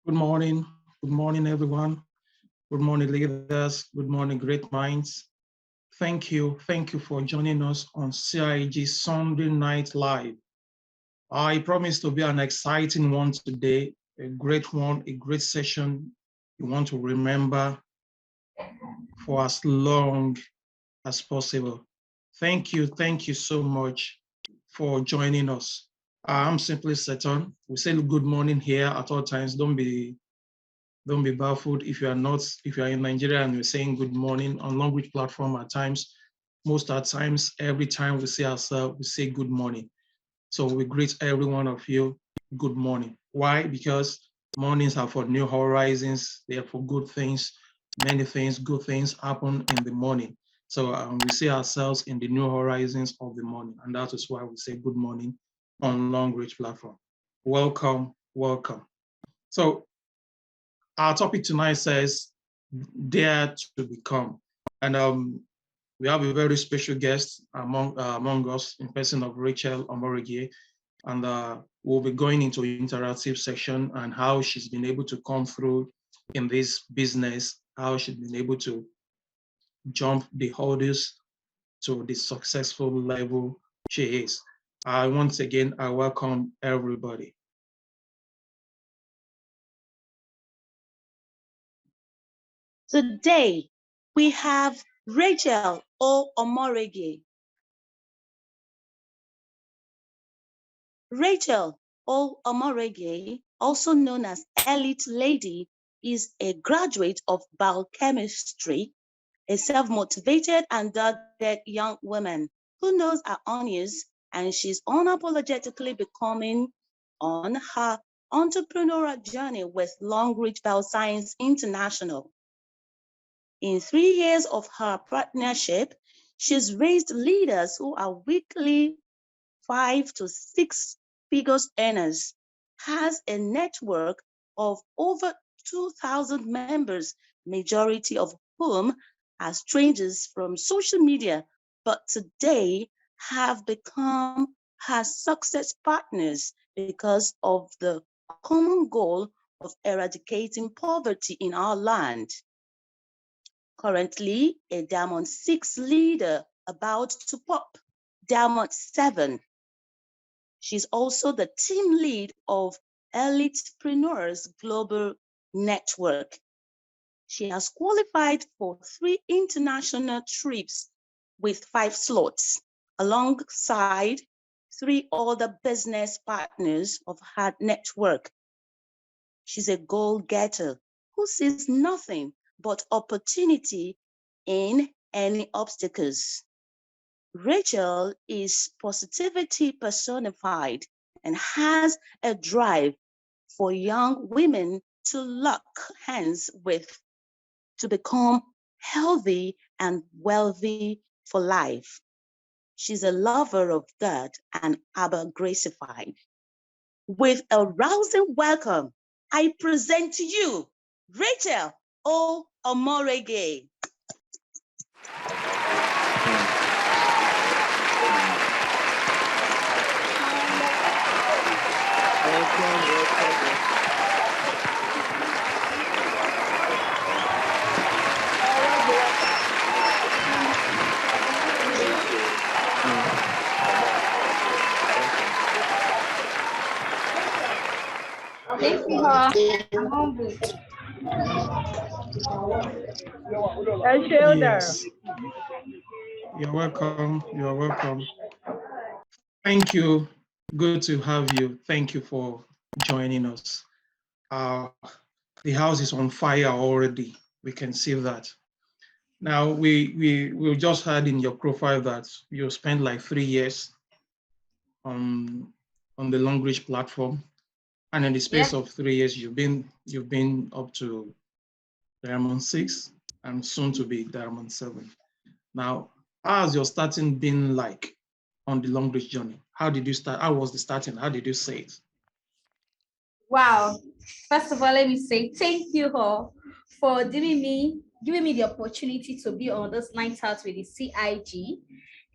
Good morning. Good morning, everyone. Good morning, leaders. Good morning, great minds. Thank you. Thank you for joining us on CIG Sunday Night Live. I promise to be an exciting one today, a great one, a great session you want to remember for as long as possible. Thank you so much for joining us. I'm simply Seton. We say good morning here at all times. Don't be baffled if if you are in Nigeria and you're saying good morning on language platform at times. Most at times, every time we see ourselves, we say good morning. So we greet every one of you, good morning. Why? Because mornings are for new horizons, they are for good things. Many things, good things happen in the morning. So we see ourselves in the new horizons of the morning. And that is why we say good morning on Long Reach platform. Welcome, welcome. So our topic tonight says, dare to become. And we have a very special guest among us in person of Rachael Omoregie. And we'll be going into interactive section and how she's been able to come through in this business, how she's been able to jump the hurdles to the successful level she is. Once again, I welcome everybody. Today, we have Rachael Omoregie. Rachael Omoregie, also known as Elite Lady, is a graduate of biochemistry, a self-motivated and dogged young woman who knows her onions, and she's unapologetically becoming on her entrepreneurial journey with Long Reach Bioscience International. In 3 years of her partnership, she's raised leaders who are weekly 5 to 6 figures earners, has a network of over 2,000 members, majority of whom are strangers from social media, but today have become her success partners because of the common goal of eradicating poverty in our land. Currently a Diamond 6 leader about to pop Diamond 7. She's also the team lead of Elitepreneurs Global Network. She has qualified for 3 international trips with 5 slots, alongside 3 other business partners of her network. She's a goal-getter who sees nothing but opportunity in any obstacles. Rachael is positivity personified and has a drive for young women to lock hands with to become healthy and wealthy for life. She's a lover of God and Abba gracified. With a rousing welcome, I present to you Rachael Omoregie. Thank you, I'm humble. Yes. You're welcome. You're welcome. Thank you. Good to have you. Thank you for joining us. The house is on fire already. We can see that. Now, we just heard in your profile that you spent like 3 years on the Long Reach platform, and in the space of 3 years, you've been up to Diamond 6 and soon to be Diamond 7. Now, how has your starting been like on the Long Reach journey? How did you start? How was the starting? How did you say it? Wow. First of all, let me say thank you all for giving me the opportunity to be on this night out with the CIG.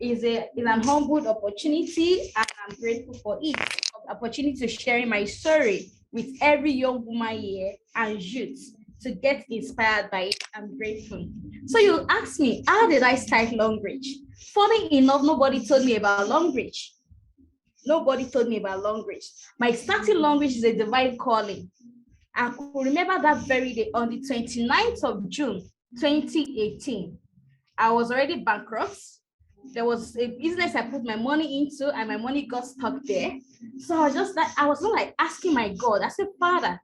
Is an humbled opportunity, and I'm grateful for it. Opportunity to sharing my story with every young woman here and youth to get inspired by it. I'm grateful. So you ask me, how did I start Longbridge? Funny enough, nobody told me about Longbridge. Nobody told me about Longbridge. My starting Longbridge is a divine calling. I could remember that very day on the 29th of June, 2018. I was already bankrupt. There was a business I put my money into and my money got stuck there. So I was just like, I was not like asking my God. I said, Father,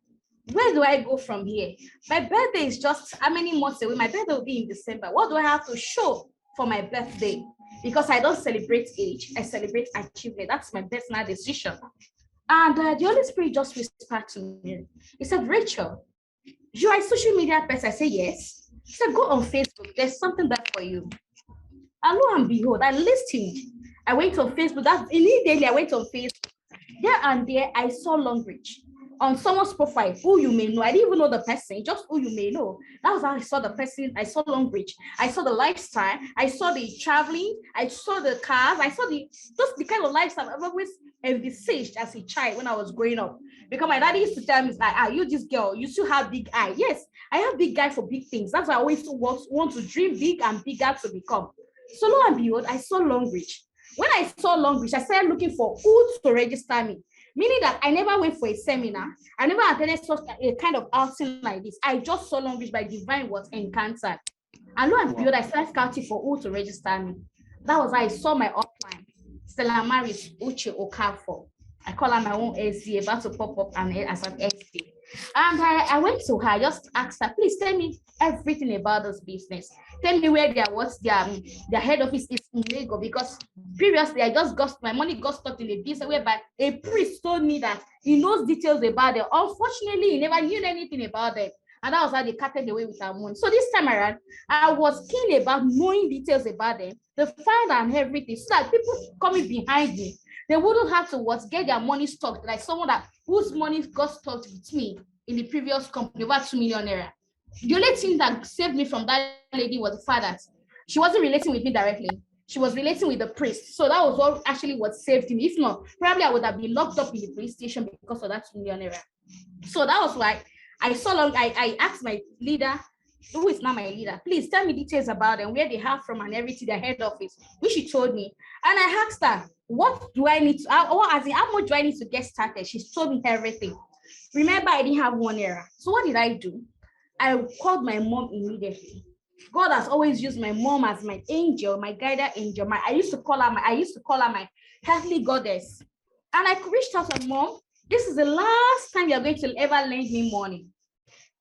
where do I go from here? My birthday is just how many months away? My birthday will be in December. What do I have to show for my birthday? Because I don't celebrate age, I celebrate achievement. That's my personal decision. And the Holy Spirit just whispered to me. He said, Rachel, you are a social media person. I said, yes. He said, go on Facebook. There's something there for you. And lo and behold, I listened. I went on Facebook. That immediately I went on Facebook. There and there, I saw Longbridge on someone's profile, who you may know. I didn't even know the person, just who you may know. That was how I saw the person. I saw Longbridge. I saw the lifestyle. I saw the traveling. I saw the cars. I saw just the kind of lifestyle I've always envisaged as a child when I was growing up. Because my daddy used to tell me, like, you this girl, you still have big eye. Yes, I have big eye for big things. That's why I always want to dream big and bigger to become. So lo and behold, I saw Longbridge. When I saw Longbridge, I started looking for who to register me. Meaning that I never went for a seminar. I never attended such a kind of outing like this. I just saw Longbridge by divine was encountered. And lo and behold, I started scouting for who to register me. That was how I saw my upline, Stella Maris Uche Okafor. I call her my own SD, about to pop up and as an SD. And I went to her, just asked her, please tell me everything about this business. Tell me where their head office is in Lagos, because previously my money got stuck in a business whereby a priest told me that he knows details about them. Unfortunately, he never knew anything about them. And that was how they carted away with our money. So this time around, I was keen about knowing details about them, the founder and everything, so that people coming behind me, they wouldn't have to get their money stuck, like someone whose money got stuck with me in the previous company, over 2 million naira. The only thing that saved me from that lady was the fact that she wasn't relating with me directly. She was relating with the priest. So that was what saved me. If not, probably I would have been locked up in the police station because of that 2 million naira. So that was why I asked my leader, who is now my leader, please tell me details about them, where they have from and everything, their head office, which she told me. And I asked her, what do I need to, how much do I need to get started? She told me everything. Remember, I didn't have 1 naira. So what did I do? I called my mom immediately. God has always used my mom as my angel, my guided angel. I used to call her my heavenly goddess. And I reached out to Mom. This is the last time you're going to ever lend me money.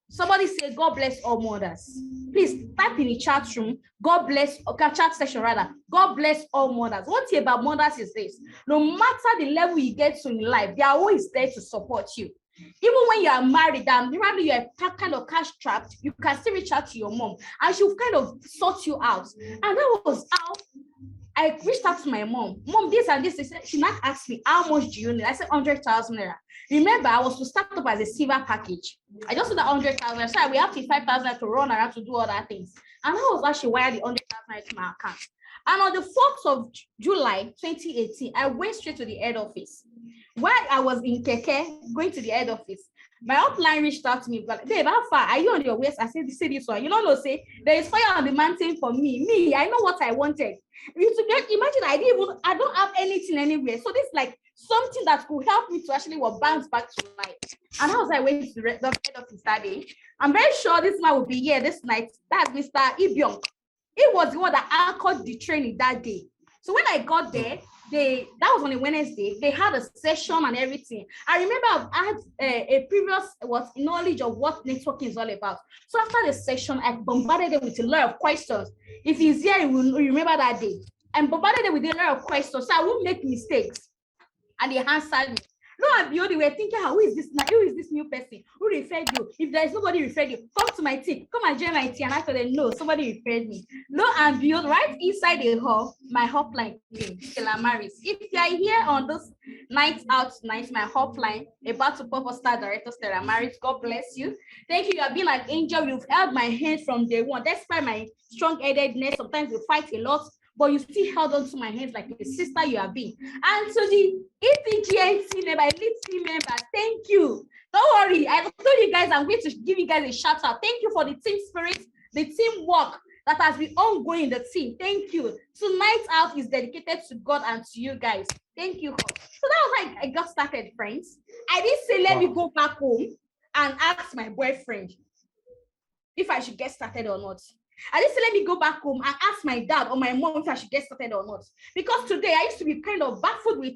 Somebody say, God bless all mothers. Please type in the chat room, God bless, chat section rather, God bless all mothers. One thing about mothers is this: no matter the level you get to in life, they are always there to support you. Even when you are married and probably you are kind of cash trapped, you can still reach out to your mom and she'll kind of sort you out. And that was how I reached out to my mom. Mom, this and this. She now asked me, how much do you need? I said 100,000 naira. Remember, I was to start up as a silver package. I just said that 100,000. So we have 5,000 to run around to do other things. And that was why she wired the 100,000 to my account. And on the 4th of July, 2018, I went straight to the head office. While I was in Keke, going to the head office, my upline reached out to me, like, babe, how far? Are you on your waist? I said, say this one. You know, say, there is fire on the mountain for me. Me, I know what I wanted. Imagine I don't have anything anywhere. So this is like something that could help me to actually bounce back to life. And I was like, wait to the head office that day. I'm very sure this man will be here this night. That's Mr. Ibiong. He was the one that anchored the training that day. So when I got there, that was on a Wednesday. They had a session and everything. I remember I had a previous knowledge of what networking is all about. So after the session, I bombarded them with a lot of questions. If he's here, he will remember that day. I bombarded them with a lot of questions, so I won't make mistakes. And they answered me. No, and behold, they were thinking, who is this new person? Who referred you? If there is nobody referred you, come to my team. Come and join my team. And I told them, no, somebody referred me. No, and behold, right inside the hall, my hotline came, Stella Maris. If you are here on this night out tonight, my hotline, about to pop up star director Stella Maris, God bless you. Thank you. You have been an angel. You've held my hand from day one. Despite my strong-headedness, sometimes we fight a lot, but you still held on to my hands like a sister you have been. And to the EPGNC member, elite team member, thank you. Don't worry. I told you guys I'm going to give you guys a shout out. Thank you for the team spirit, the teamwork that has been ongoing in the team. Thank you. Tonight out is dedicated to God and to you guys. Thank you. So that was how I got started, friends. I didn't say let me go back home and ask my boyfriend if I should get started or not. I didn't say let me go back home and ask my dad or my mom if I should get started or not. Because today I used to be kind of baffled with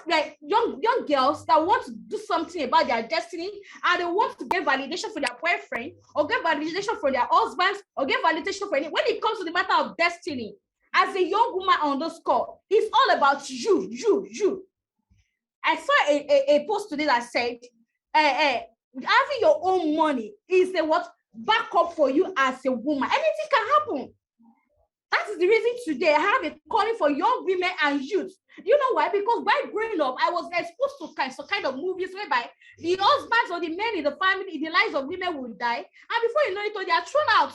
like young girls that want to do something about their destiny and they want to get validation for their boyfriend or get validation for their husbands or get validation for any. When it comes to the matter of destiny, as a young woman on the score, it's all about you. I saw a post today that said, having your own money is the what backup for you as a woman. Anything can happen. That is the reason today I have a calling for young women and youth. You know why? Because while growing up, I was exposed to some kind of movies whereby the husbands or the men in the family, in the lives of women will die. And before you know it, they are thrown out.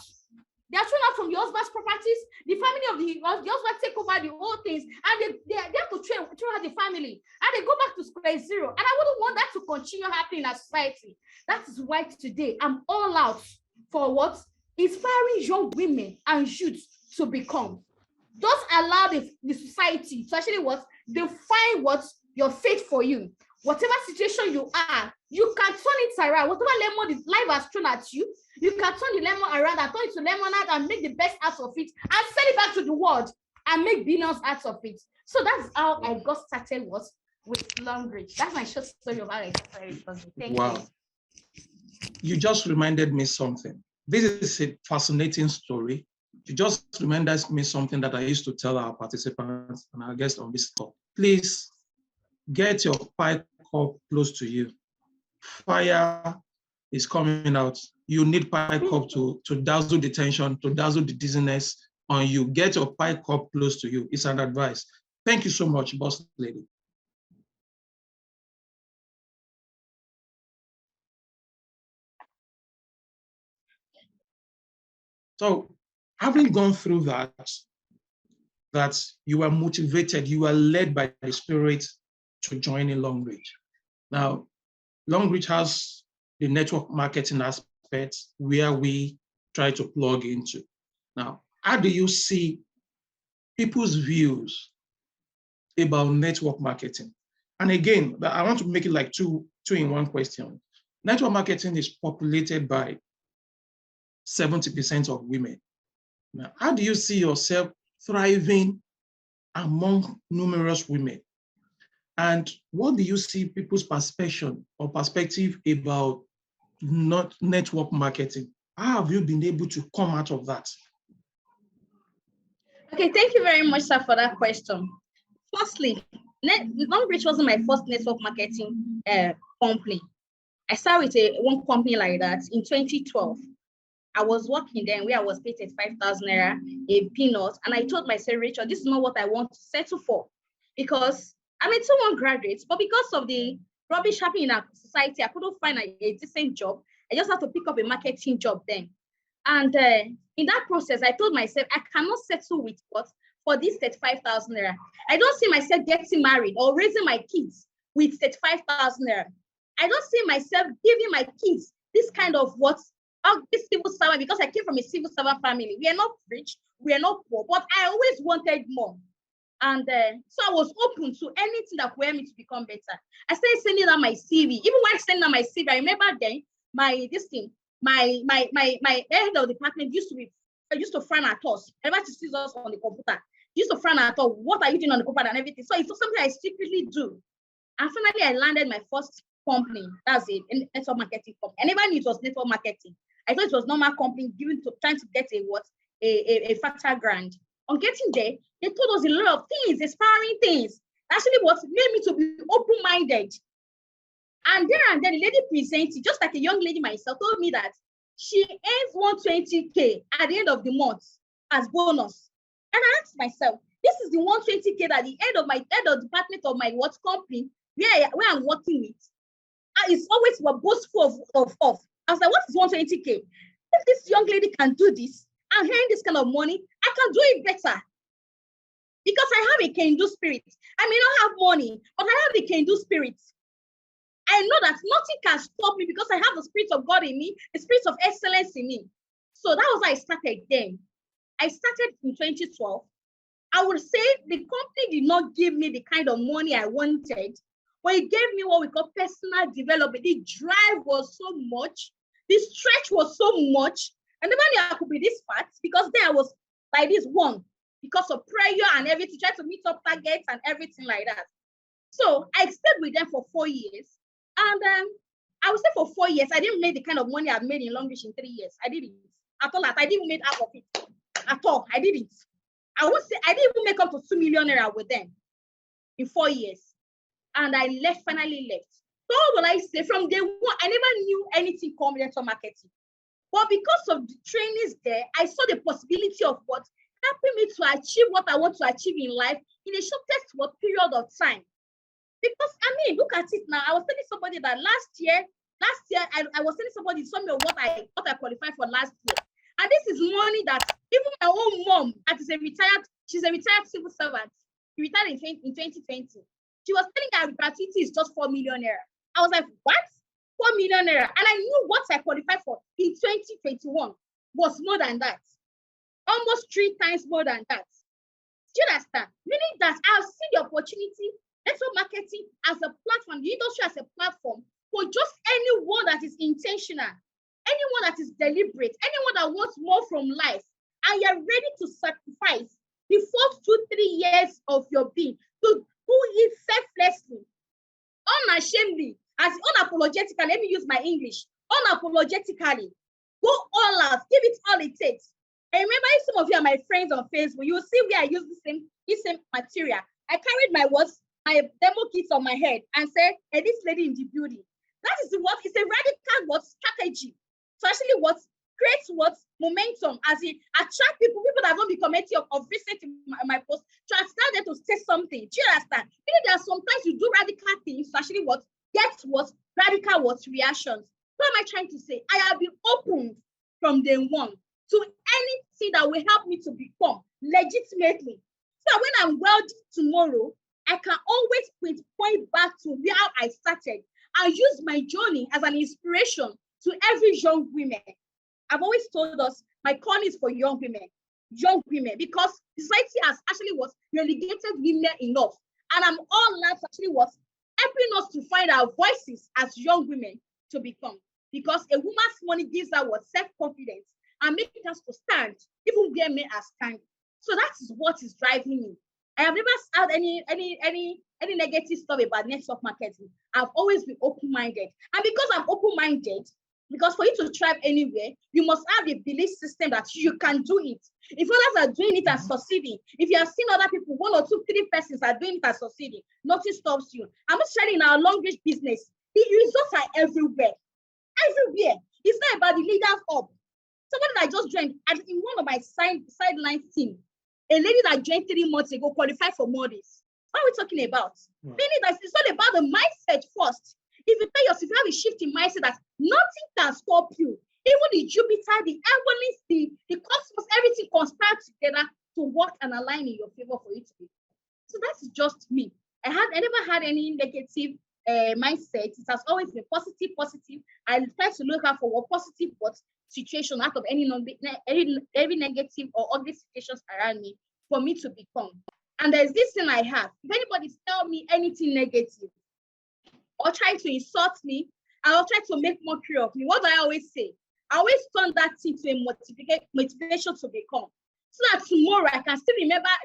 They are thrown out from the husband's properties. The family of the husband take over the whole things. And they have to throw out the family. And they go back to square zero. And I wouldn't want that to continue happening in our society. That is why today I'm all out for what? Inspiring young women and youth to become. Don't allow the society to actually what? Define what your fate for you. Whatever situation you are, you can turn it around. Whatever lemon life has thrown at you, you can turn the lemon around and turn it to lemonade and make the best out of it and sell it back to the world and make billions out of it. So that's how I got started with Longbridge. That's my short story of how I started. Thank you. You just reminded me something. This is a fascinating story. You just reminded me something that I used to tell our participants and our guests on this call. Please get your pie cup close to you. Fire is coming out. You need pie cup to dazzle the tension, to dazzle the dizziness on you. Get your pie cup close to you. It's an advice. Thank you so much, boss lady. So having gone through that you are motivated, you are led by the Spirit to join in Longbridge. Now, Longbridge has the network marketing aspect where we try to plug into. Now, how do you see people's views about network marketing? And again, I want to make it like two in one question. Network marketing is populated by 70% of women. Now, how do you see yourself thriving among numerous women? And what do you see people's perception or perspective about not network marketing? How have you been able to come out of that? Okay, thank you very much, sir, for that question. Firstly, Longbridge wasn't my first network marketing company. I started with one company like that in 2012. I was working then where I was paid 5,000 naira, a peanut, and I told myself, Rachel, this is not what I want to settle for, because I'm a 2-1 graduate, but because of the rubbish happening in our society, I couldn't find a decent job. I just had to pick up a marketing job then. And in that process, I told myself, I cannot settle with what for this 35,000 naira. I don't see myself getting married or raising my kids with 35,000 naira. I don't see myself giving my kids this kind of what this civil servant, because I came from a civil servant family. We are not rich, we are not poor, but I always wanted more. And so I was open to anything that would help me to become better. I started sending out my CV. Even when I sent out my CV, I remember then my head of department used to frown at us. Whenever she sees us on the computer, she used to frown at us. What are you doing on the computer and everything? So it's something I secretly do. And finally, I landed my first company. That's it, network marketing company. I never knew it was network marketing. I thought it was normal company trying to get a factor grant. On getting there, they told us a lot of things, inspiring things. Actually, what made me to be open-minded. And then the lady presented, just like a young lady myself, told me that she earns 120K at the end of the month as bonus. And I asked myself, this is the 120K at the end of department of my company where I'm working with. And it's always boastful of. I was like, what is 120K? If this young lady can do this and earn this kind of money, I can do it better. Because I have a can-do spirit. I may not have money, but I have a can-do spirit. I know that nothing can stop me because I have the Spirit of God in me, the Spirit of excellence in me. So that was how I started then. I started in 2012. I would say the company did not give me the kind of money I wanted, but it gave me what we call personal development. The drive was so much, the stretch was so much, and the money I could be this fat because then I was like this one because of prayer and everything, trying to meet up targets and everything like that. So I stayed with them for 4 years, and I would say for 4 years I didn't make the kind of money I've made in Long Beach in 3 years. I didn't at all. I didn't make half of it at all. I didn't. I would say I didn't even make up to 2 million naira with them in 4 years. And I finally left. So what will I say? From day one, I never knew anything called network marketing. But because of the trainings there, I saw the possibility of what helping me to achieve what I want to achieve in life in a shortest period of time. Because I mean, look at it now. I was telling somebody that last year, I was telling somebody some of what I qualified for last year. And this is money that even my own mom, that is she's a retired civil servant. She retired in 2020. She was telling her gratuity is just 4 million naira. I was like, what? 4 million naira. And I knew what I qualified for in 2021 was more than that. Almost 3 times more than that. Do you understand? Meaning that I've seen the opportunity, network marketing as a platform, the industry as a platform for just anyone that is intentional, anyone that is deliberate, anyone that wants more from life, and you're ready to sacrifice the first 2-3 years of your being to do it selflessly, unashamedly, as unapologetically. Let me use my English. Unapologetically, go all out, give it all it takes. I remember if some of you are my friends on Facebook, you will see where I use the same material. I carried my demo kits on my head and said, hey, this lady in the building. That is what it's a radical strategy to actually create momentum, as in attract people that have not been commenting of recent in my post, to attract them to say something. Do you understand? Meaning there are sometimes you do radical things to actually get radical reactions. What am I trying to say? I have been opened from day one to anything that will help me to become legitimately. So when I'm wealthy tomorrow, I can always point back to where I started and use my journey as an inspiration to every young woman. I've always told us my calling is for young women, because society has actually relegated women enough. And I'm all that actually helping us to find our voices as young women to become. Because a woman's money gives her self-confidence and makes us to stand, even where men are standing. So that is what is driving me. I have never had any negative stuff about network marketing. I've always been open-minded. And because I'm open-minded, because for you to thrive anywhere, you must have a belief system that you can do it. If others are doing it and succeeding, if you have seen other people, 1 or 2, 3 persons are doing it and succeeding, nothing stops you. I'm just telling in our Long Beach business, the results are everywhere. Everywhere. It's not about the leaders up. Somebody that just joined in one of my sideline team, a lady that joined 3 months ago qualified for more days. What are we talking about? Wow. Meaning that it's not about the mindset first. If you tell yourself, you have a shift in mindset that nothing can stop you. Even the Jupiter, the heavens, the cosmos, everything conspires together to work and align in your favor for you to be. So that's just me. I never had any negative mindset. It has always been positive. I try to look out for positive situation out of any negative or ugly situations around me for me to become. And there's this thing I have. If anybody tell me anything negative or try to insult me, I'll try to make mockery of me, what do I always say? I always turn that thing to a motivation to become. So that tomorrow I can still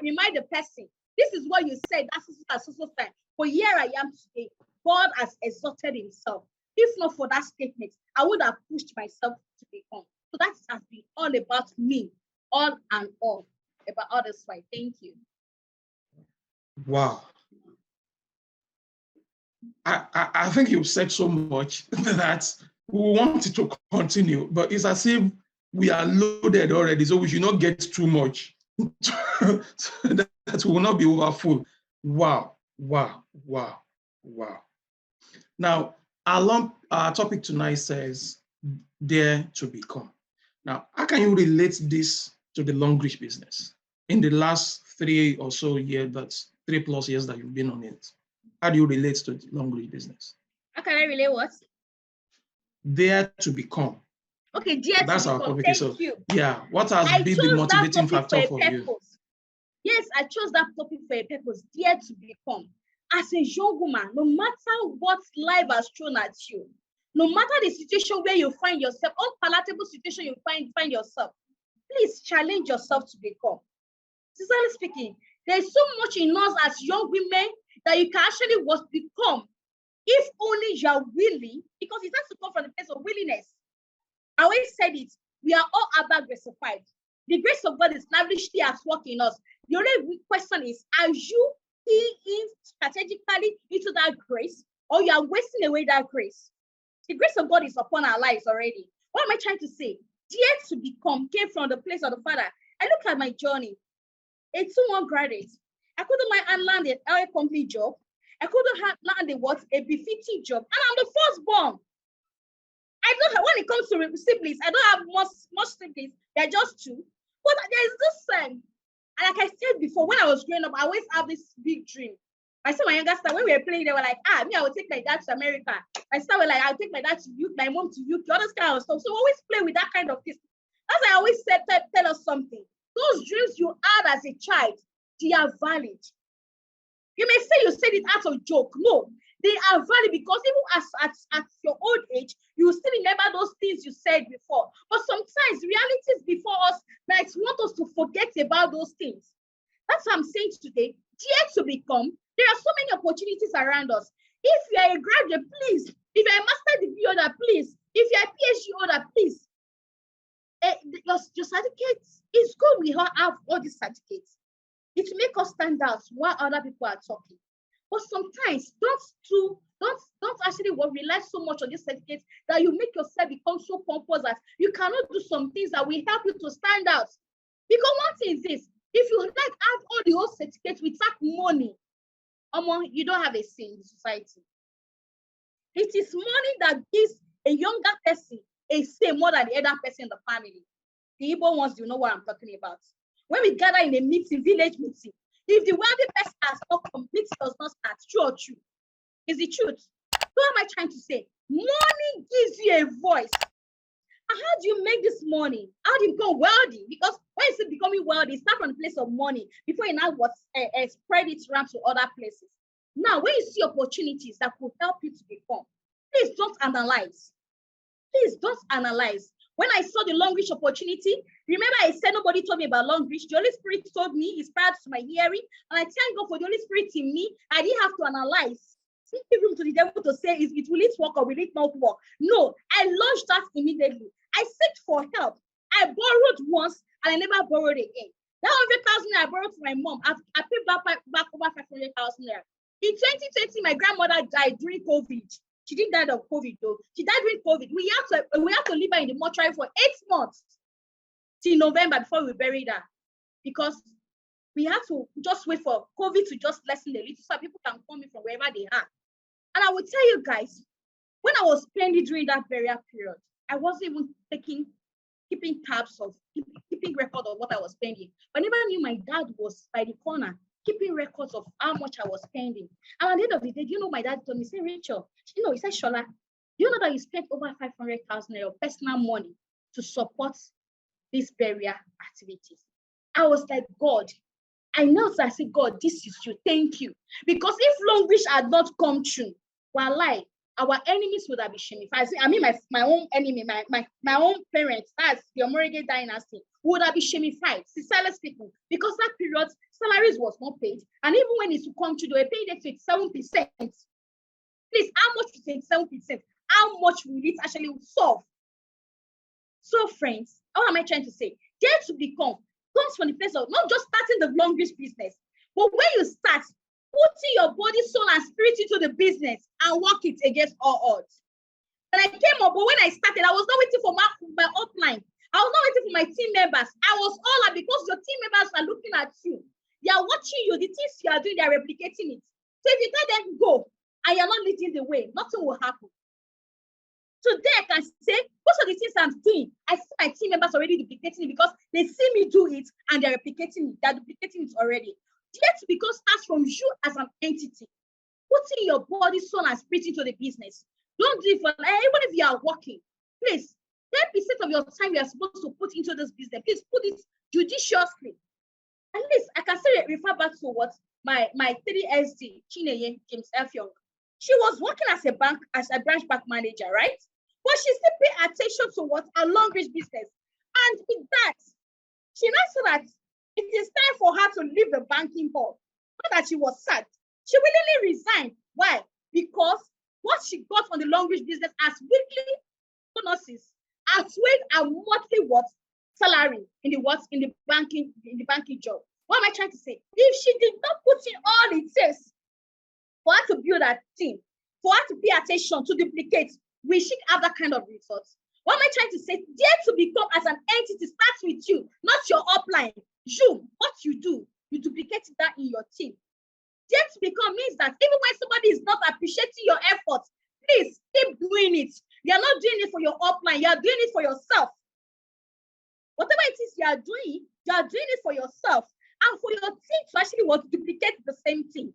remind the person, this is what you said, that's so time. But here I am today. God has exalted himself. If not for that statement, I would have pushed myself to become. So that has been all about me, all and all, about others. Why? Thank you. Wow. I think you've said so much that we wanted to continue, but it's as if we are loaded already, so we should not get too much. So that will not be overfull. Wow. Now, our topic tonight says, dare to become. Now, how can you relate this to the Long Beach business? In the last 3 or so years, that's 3+ years that you've been on it, how do you relate to the Long Beach business? How can I relate what? Dare to become. Okay, dare That's to our become. topic. Thank So, you. yeah, what has I been the chose that motivating topic for factor a for you? purpose. Yes, I chose that topic for a purpose. Dare to become. As a young woman, no matter what life has thrown at you, no matter the situation where you find yourself, unpalatable situation you find yourself, please challenge yourself to become. Sincerely speaking, there's so much in us as young women that you can actually become if only you are willing, because it has to come from the place of willingness. I always said it, we are all about graceified. The grace of God is lavishly at work in us. The only question is, are you keying strategically into that grace, or you are wasting away that grace? The grace of God is upon our lives already. What am I trying to say? Dare to become came from the place of the Father. I look at my journey. A 2-1 graduate. I couldn't land an LA company job. I couldn't land a befitting job. And I'm the firstborn. I don't have, when it comes to siblings, I don't have much siblings. They're just 2. But there's this, and like I said before, when I was growing up, I always have this big dream. I saw my younger sister, when we were playing, they were like, me, I will take my dad to America. My sister was like, I'll take my dad to UK, my mom to UK, all this kind of stuff. So we always play with that kind of thing. As I always said, tell us something. Those dreams you had as a child, they are valid. You may say you said it out of joke. No, they are valid, because even at your old age, you still remember those things you said before. But sometimes realities before us might want us to forget about those things. That's what I'm saying today. Dare to become. There are so many opportunities around us. If you are a graduate, please. If you're a master degree holder, please. If you're a PhD holder, please. Your certificates, it's good we all have all these certificates. It makes us stand out while other people are talking. But sometimes don't actually rely so much on these certificates that you make yourself become so pompous that you cannot do some things that will help you to stand out. Because one thing is this, if you have all the old certificates without money, you don't have a say in society. It is money that gives a younger person a say more than the other person in the family. The Igbo ones, you know what I'm talking about. When we gather in a meeting, village meeting, if the wealthy person has not come, meeting does not start. True or true? It's the truth. So what am I trying to say? Money gives you a voice. And how do you make this money? How do you become wealthy? Because when you say becoming wealthy, it starts from the place of money before you now spread it around to other places. Now, when you see opportunities that could help you to become, please don't analyze. Please don't analyze. When I saw the Long Reach opportunity, remember I said nobody told me about Long Reach. The Holy Spirit told me, inspired to my hearing, and I thank God for the Holy Spirit in me. I didn't have to analyze. Give room to the devil to say, will it work or will it not work? No, I launched that immediately. I sought for help. I borrowed once and I never borrowed again. That 100,000 I borrowed from my mom, I paid back over 500,000 naira. In 2020, my grandmother died during COVID. She didn't die of COVID though. She died during COVID. We have to leave her in the mortuary for 8 months till November before we buried her, because we have to just wait for COVID to just lessen a little so people can come in from wherever they are. And I will tell you guys, when I was spending during that burial period, I wasn't even keeping tabs of keeping record of what I was spending. But I never knew my dad was by the corner keeping records of how much I was spending. And at the end of the day, you know, my dad told me, say, Rachel, he said, Shola, you know that you spent over 500,000 of personal money to support these burial activities? I was like, God, I know. So I said, God, this is you. Thank you. Because if Long Reach had not come true, well, our enemies would have been shamed. I mean, my own enemy, my own parents, that's the Omoregie dynasty, would have been shamified, sincerely speaking, because that period, salaries was not paid. And even when it's to come to, they paid it 27%. Please, how much is 27%? How much will it actually solve? So, friends, what am I trying to say? Dare to become comes from the place of not just starting the Long Reach business, but when you start, putting your body, soul, and spirit into the business and work it against all odds. And I came up, but when I started, I was not waiting for my upline. I was not waiting for my team members. I was all out, because your team members are looking at you. They are watching you. The things you are doing, they are replicating it. So if you tell them go and you're not leading the way, nothing will happen. Today, I can say most of the things I'm doing, I see my team members already duplicating it because they see me do it and they're replicating it. They're duplicating it already. Yet, because starts from you as an entity. putting your body, soul, and spirit into the business. Don't do it for, even if you are working, please, 10% of your time you are supposed to put into this business. Please put it judiciously. At least I can still refer back to what my 3SD, Chineye James F. Young. She was working as a branch bank manager, right? But she still paid attention to what a long range business. And with that, she now saw that it is time for her to leave the banking hall. Not that she was sad. She willingly resigned. Why? Because what she got on the long range business as weekly bonuses outweighed a monthly what salary in the banking job. What am I trying to say? If she did not put in all it takes for her to build a team, for her to pay attention to duplicate, we should have that kind of results. What am I trying to say? Dare to become as an entity starts with you, not your upline. You, what you do, you duplicate that in your team. Dare to become means that even when somebody is not appreciating your efforts, please keep doing it. You are not doing it for your upline, you are doing it for yourself. Whatever it is you are doing it for yourself and for your team to actually want to duplicate the same thing.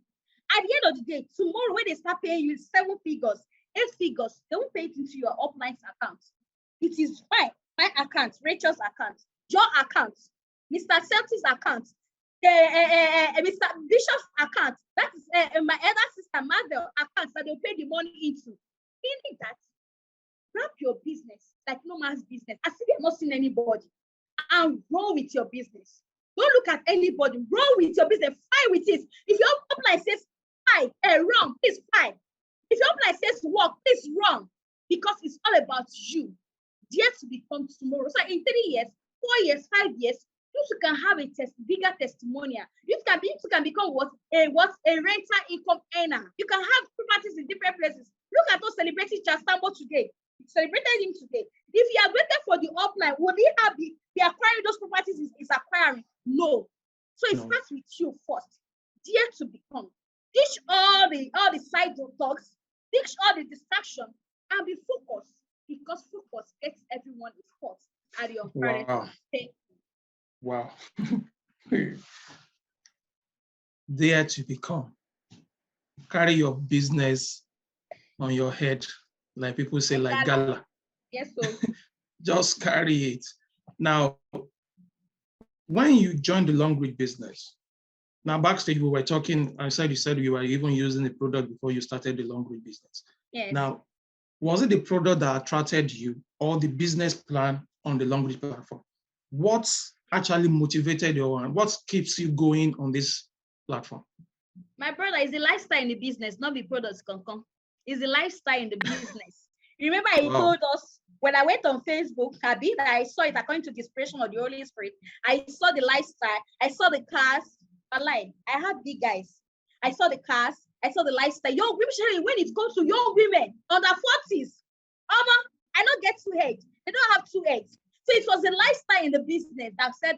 At the end of the day, tomorrow when they start paying you 7 figures, 8 figures, they won't pay it into your upline's account. It is fine. My account, Rachel's account, your account, Mr. Celtic's account, Mr. Bishop's account, that is my elder sister Marvel account that they'll pay the money into. Meaning that grab your business like no man's business, as if you're not seeing anybody, and roll with your business. Don't look at anybody, roll with your business, fly with it. If your upline says fly, run, please fly. If your upline says walk, please run, because it's all about you. Dare to become tomorrow. So in 3 years, 4 years, 5 years, you can have a bigger testimonial. You can become a rental income earner. You can have properties in different places. Look at us celebrating Chastambo today. We celebrated him today. If you are waiting for the upline, will he have the acquiring those properties is acquiring? No. So it starts with you first. Dare to become. Ditch all the side talks, ditch all the distraction, and be focused, because focus gets everyone is hot at your Wow. Wow. Dare to become. Carry your business on your head, like people say, like gala. Yes, so Just carry it. Now, when you joined the long read business, now backstage we were talking, you said you were even using the product before you started the long read business. yes. Now, was it the product that attracted you or the business plan on the long read platform? What actually motivated you and what keeps you going on this platform? My brother, is the lifestyle in the business, not the products can come. It's the lifestyle in the business. Remember, he told us when I went on Facebook, Kabi, that I saw it according to the inspiration of the Holy Spirit. I saw the lifestyle, I saw the cars. I had big guys. I saw the cars, I saw the lifestyle. Young women, when it comes to young women under 40s, I don't get 2 heads. They don't have 2 heads. So it was the lifestyle in the business that said,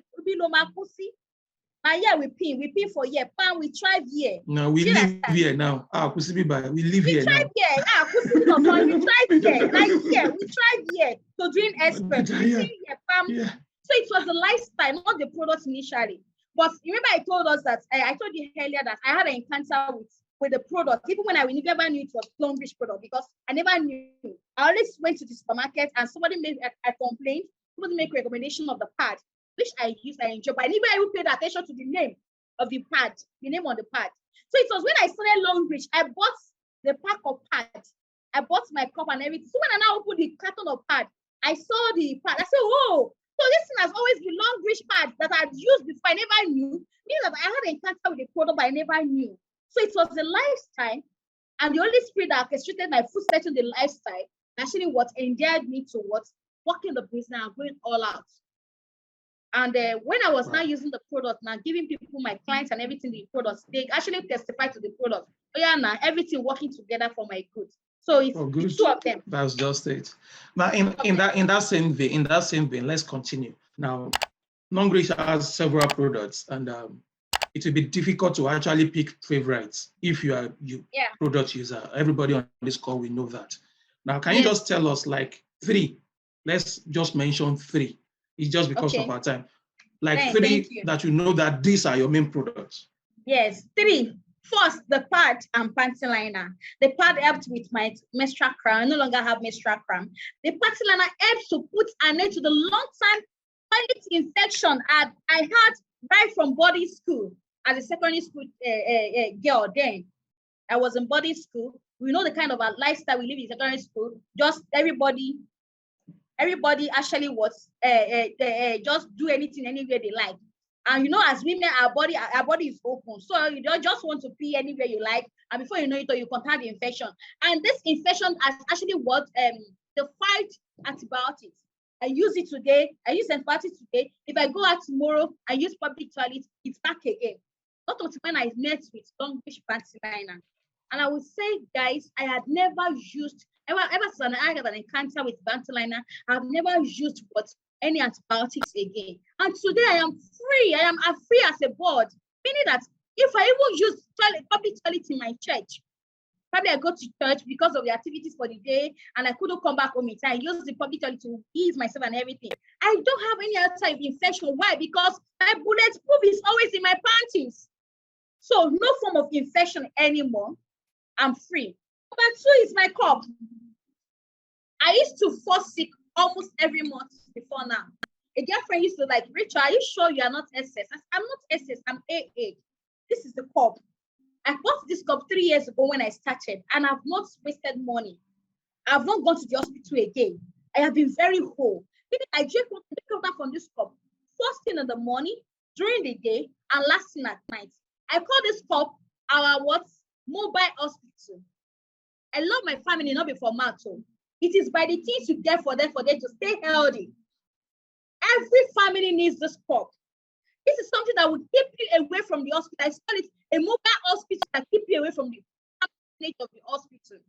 yeah, we pin for year, pan, we thrive here. No, we live here now. We live here now. We thrive here. Like here, we thrive here. So doing experts, So it was the lifestyle, not the product initially. But remember, I told us that I told you earlier that I had an encounter with the product, even when I never knew it was Plumbish product, because I never knew. I always went to the supermarket and somebody made a complaint, somebody make a recommendation of the pad, which I used, I enjoyed, but I never even paid attention to the name of the pad, the name on the pad. So it was when I started Longbridge, I bought the pack of pads. I bought my cup and everything. So when I now opened the carton of pad, I saw the pad. I said, oh, so this thing has always been Longbridge pad that I'd used before. I never knew. Meaning that I had an encounter with the product, but I never knew. So it was the lifestyle and the Holy Spirit that orchestrated my footsteps in the lifestyle, actually what endeared me to what working the business and going all out. And when I was now using the product, now giving people, my clients and everything, the products, they actually testify to the product. Oh yeah, now everything working together for my good. So it's 2 of them. That's just it. Now in that same vein, let's continue. Now, Longbridge has several products, and it will be difficult to actually pick favorites if you are product user. Everybody on this call will know that. Now, can you just tell us like 3? Let's just mention 3. It's just because of our time. Like 3 that you know that these are your main products. Yes, 3. First, the pad and panty liner. The pad helped with my menstrual cramp. I no longer have menstrual cramp. The panty liner helped to put an end to the long-time toilet infection I had right from boarding school as a secondary school girl. Then I was in boarding school. We know the kind of a lifestyle we live in secondary school. Just everybody actually was just do anything anywhere they like. And you know, as women, our body is open. So you don't just want to pee anywhere you like. And before you know it, you contact the infection. And this infection has actually what the fight antibiotics. I use it today. I use antibiotics today. If I go out tomorrow, I use public toilet, it's back again. Not until when I met with Longlish panty liner. And I would say, guys, I had never used, ever since I had an encounter with panty liner, I've never used any antibiotics again. And today I am free. I'm free as a board, meaning that if I even use public toilet in my church, probably I go to church because of the activities for the day and I couldn't come back home in time. I use the public toilet to ease myself and everything. I don't have any other type of infection. Why? Because my bulletproof is always in my panties. So no form of infection anymore. I'm free. Number 2 is my cup. I used to fall sick almost every month before now. A girlfriend used to like, Rachel, are you sure you are not SS? I'm not SS, I'm AA. This is the cup. I bought this cup 3 years ago when I started, and I've not wasted money. I've not gone to the hospital again. I have been very whole. I drink water from this cup first thing in the morning, during the day, and last thing at night. I call this cup our mobile hospital. I love my family, not before matter. It is by the things you get for them to stay healthy. Every family needs this cup. This is something that will keep you away from the hospital. I call it a mobile hospital that keep you away from the place of the hospital.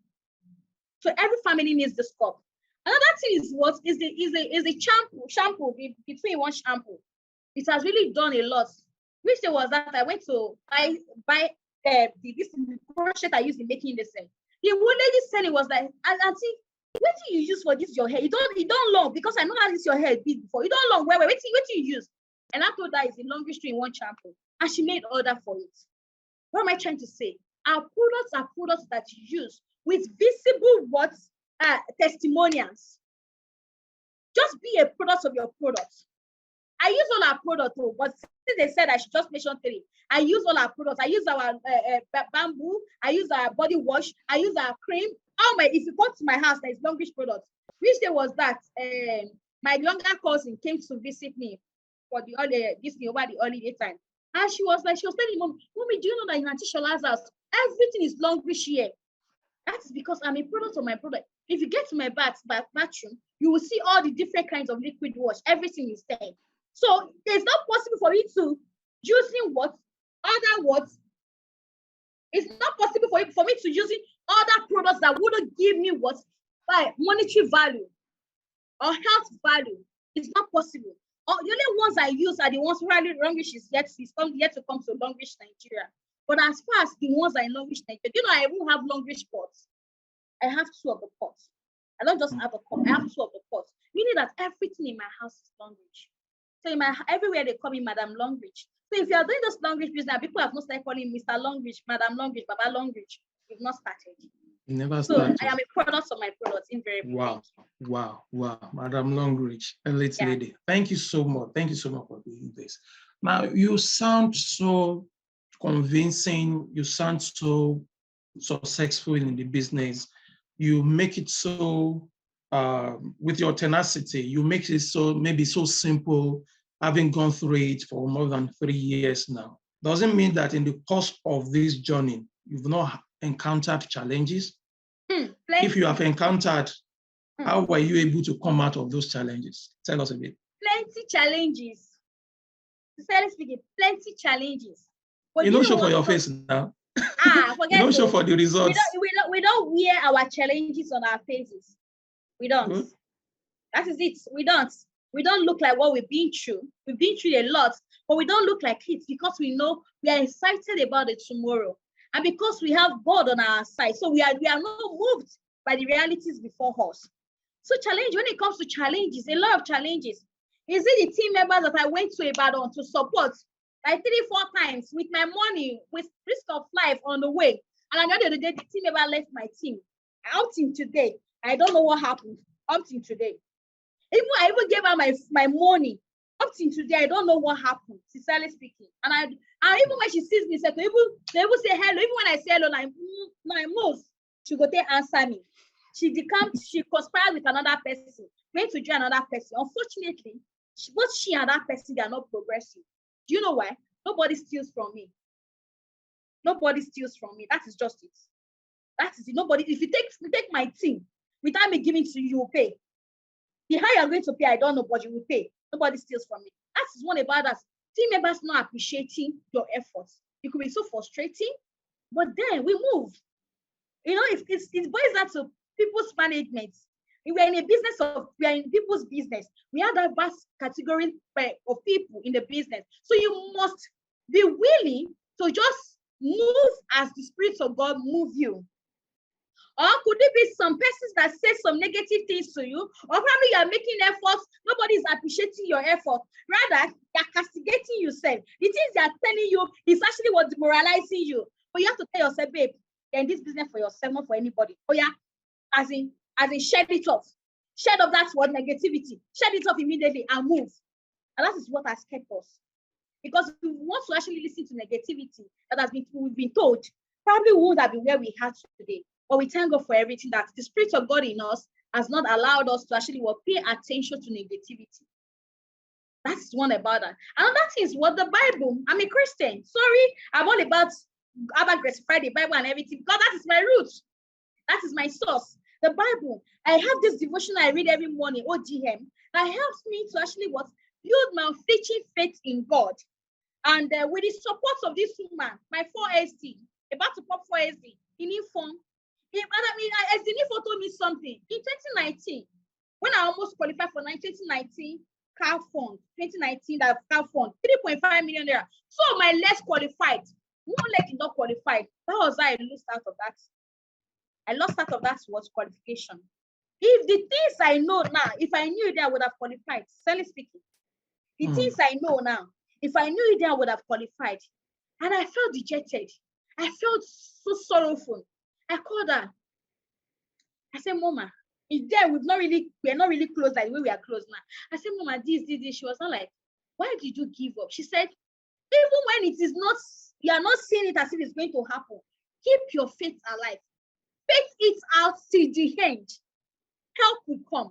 So every family needs this cup. Another thing is what is the shampoo between one shampoo. It has really done a lot. Which day was that I went to buy this crochet I used in making this thing. The one lady said it was like, auntie, what do you use for this your hair? You don't long because I know how this your hair big before. You don't long. Wait, what do you use? And I told her it's a longest 3-in-1 shampoo. And she made order for it. What am I trying to say? Our products are products that you use with visible testimonials. Just be a product of your products. I use all our products, but since they said I should just mention 3, I use all our products. I use our bamboo. I use our body wash. I use our cream. If you come to my house, there's longish products. Which day was that? My younger cousin came to visit me for the over the holiday time. And she was telling Mommy, do you know that in Auntie Shola's house, everything is longish here? That is because I'm a product of my product. If you get to my bathroom, you will see all the different kinds of liquid wash. Everything is there. So it's not possible for you to using it's not possible for me to using other products that wouldn't give me monetary value or health value. It's not possible. The only ones I use are the ones where Longish is yet to come to Longish Nigeria. But as far as the ones I Longish Nigeria, I won't have Longish pots. I have 2 of the pots. I don't just have a cup. I have 2 of the pots. Meaning that everything in my house is Longish. So everywhere they call me Madam Longish. So if you are doing this Longish business, people have not started calling Mr. Longish, Madam Longish, Baba Longish. You've not started. You never started. So I am a product of my products, invariably. Wow. Madam Longish, elite lady. Thank you so much. Thank you so much for doing this. Now, you sound so convincing. You sound so successful in the business. You make it so, with your tenacity, you make it so simple, having gone through it for more than 3 years now. Doesn't mean that in the course of this journey, you've not encountered challenges. If you have encountered, how were you able to come out of those challenges? Tell us a bit. Plenty challenges. Sincerely speaking, plenty challenges. But you don't show for your face now. Forget you don't show for the results. We don't wear our challenges on our faces. We don't. Good. That is it. We don't. We don't look like what we've been through. We've been through a lot, but we don't look like it because we know we are excited about it tomorrow. And because we have God on our side, so we are not moved by the realities before us. So when it comes to challenges, a lot of challenges. Is it the team members that I went to Ibadan to support like 3-4 times with my money, with risk of life on the way. And at the end of the day, the team member left my team. Up till today, I don't know what happened. Up till today. I even gave her my money. Up till today, I don't know what happened, sincerely speaking. And even when she sees me, they will say hello. Even when I say hello, like, most, she go there answer me. She conspired with another person, went to join another person. Unfortunately, both she and that person, they are not progressing. Do you know why? Nobody steals from me. Nobody steals from me. That is just it. That is it. Nobody, if you take my team, without me giving to you, you will pay. The higher you're going to pay, I don't know, but you will pay. Nobody steals from me. That is one about us. Team members not appreciating your efforts. It could be so frustrating, but then we move. You know, it boils down to people's management. We are in people's business. We have that vast category of people in the business. So you must be willing to just move as the Spirit of God move you. Or could it be some persons that say some negative things to you? Or probably you are making efforts, nobody is appreciating your effort. Rather, they are castigating yourself. The things they are telling you is actually what demoralizing you. But you have to tell yourself, babe, you're in this business for yourself, not for anybody. Oh yeah, as in shed it off. Shed off that word negativity. Shed it off immediately and move. And that is what has kept us. Because we want to actually listen to negativity that we've been told, probably we would have been where we are today. But we thank God for everything, that the Spirit of God in us has not allowed us to actually pay attention to negativity. That's one about that. Another thing is what the Bible, I'm a Christian. Sorry, I'm all about Grace Friday, Bible and everything, because that is my root. That is my source. The Bible. I have this devotion I read every morning, OGM, that helps me to actually build my unflinching faith in God. And with the support of this woman, my 4SD, about to pop 4SD, in inform. As the info told me something in 2019, when I almost qualified for 2019 car fund, 2019 that car fund, 3.5 million naira. So my less qualified, one leg is not qualified. That was how I lost out of that. I lost out of that was qualification. If the things I know now, if I knew it, I would have qualified. Sincerely speaking, the things I know now, if I knew it, I would have qualified. And I felt dejected. I felt so sorrowful. I called her. I said, Mama, we're not really close like the way we are close now. I said, Mama, this. She was not like, why did you give up? She said, even when it is not, you are not seeing it as if it's going to happen, keep your faith alive. Faith it out till the end. Help will come.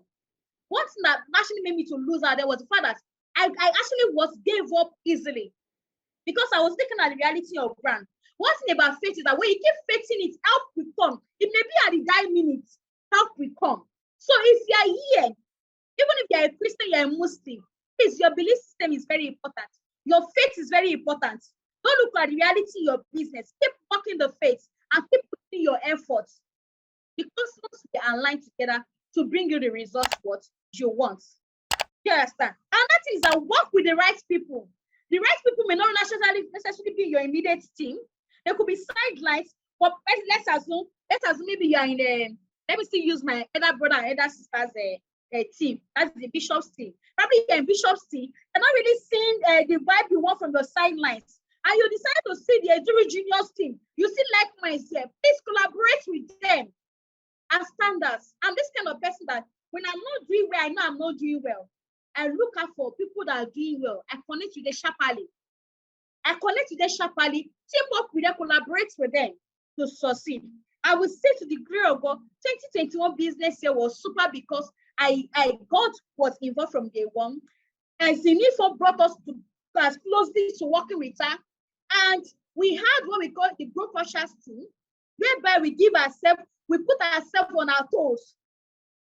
One thing that actually made me to lose out there was the fact that I actually gave up easily, because I was looking at the reality of brand. One thing about faith is that when you keep faithing it, help will come. It may be at the dying minute, help will come. So if you are here, even if you are a Christian, you are a Muslim, please, your belief system is very important. Your faith is very important. Don't look at the reality in your business. Keep working the faith and keep putting your efforts, because once we are aligned together to bring you the results what you want. You understand? And that is that work with the right people. The right people may not necessarily be your immediate team. There could be sidelines, but let's assume maybe you are in the, let me still use my elder brother and elder sister's team. That's the bishop's team. Probably you're in bishop's team. You're not really seeing the vibe you want from your sidelines. And you decide to see the Eduri Juniors team. You see like myself. Please collaborate with them as standards. I'm this kind of person that when I'm not doing well, I know I'm not doing well. I look out for people that are doing well. I connect with them sharply. Team up with them, collaborate with them to succeed. I would say to the glory of God, 2021 business year was super because I got was involved from day one. And Zinifo brought us to as closely to working with her. And we had what we call the growth ushers team, whereby we put ourselves on our toes.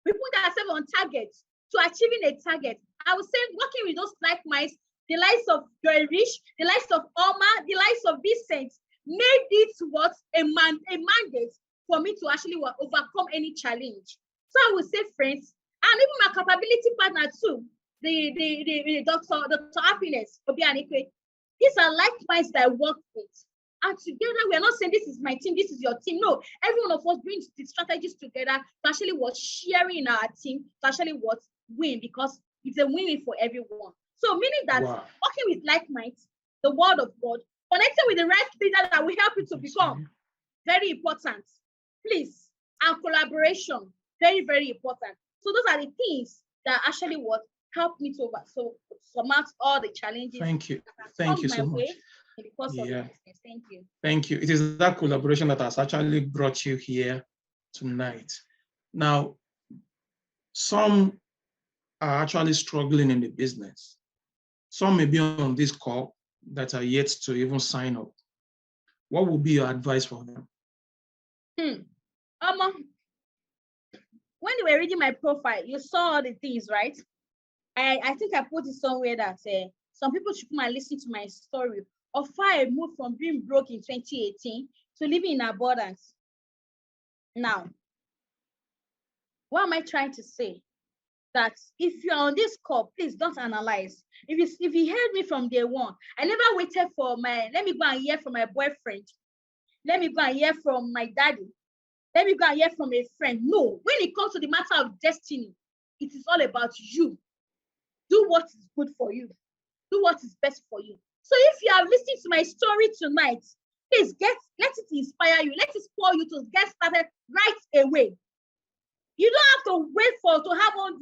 We put ourselves on target to achieving a target. I would say working with those like minds, the likes of Joy Rich, the likes of Alma, the likes of Vincent, made it what a mandate for me to actually overcome any challenge. So I would say, friends, and even my capability partner too, the Dr. Happiness, Obianike, these are like minds that I work with. And together, we are not saying this is my team, this is your team. No, every one of us brings the strategies together to actually sharing in our team to actually win, because it's a win-win for everyone. So meaning that working with like minds, the word of God, connecting with the right leader that will help you to become. Very important. Please, and collaboration, very, very important. So those are the things that actually what helped me to surmount all the challenges. Thank you. Thank you so much. In the course of the business. Thank you. Thank you. It is that collaboration that has actually brought you here tonight. Now, some are actually struggling in the business. Some may be on this call that are yet to even sign up. What would be your advice for them? When you were reading my profile, you saw all the things, right? I think I put it somewhere that some people should come and listen to my story of how I moved from being broke in 2018 to living in abundance. Now, what am I trying to say? That if you're on this call, please don't analyze. If you heard me from day one, I never waited for let me go and hear from my boyfriend. Let me go and hear from my daddy. Let me go and hear from a friend. No, when it comes to the matter of destiny, it is all about you. Do what is good for you. Do what is best for you. So if you are listening to my story tonight, please let it inspire you. Let it spur you to get started right away. You don't have to wait to have on